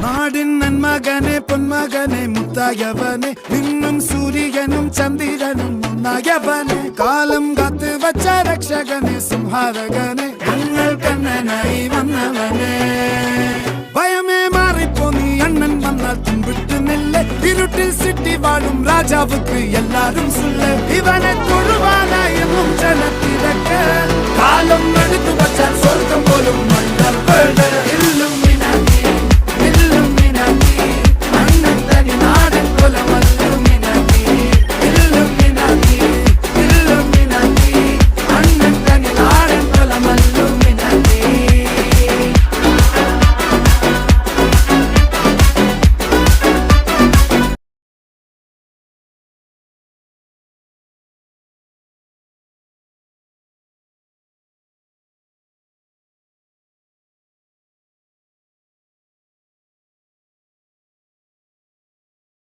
നാടിൻ നന്മകനെ പൊന്മകനെ മുത്തായവനെ നിന്നും സൂര്യനും ചന്ദ്രനും ഒന്നായവനെ കാലം കാത്ത് വച്ച രക്ഷകനെ സംഹാരകനെ ഞങ്ങൾ കണ്ണനായി വന്നവനെ ഭയമേ മാറിപ്പോ നീ അണ്ണൻ വന്നാൽ തുമ്പിട്ട് നെല്ല് ഇരുട്ടിൽ സിറ്റി വാഴും രാജാവുക്ക് എല്ലാരും സുല്ല് ഇവനെ തൊഴുവാനായെന്നും ജനത്തിരക്ക് കാലം എടുത്തു വച്ചാൽ സ്വർഗം പോലും മണ്ണൽ ഇല്ലും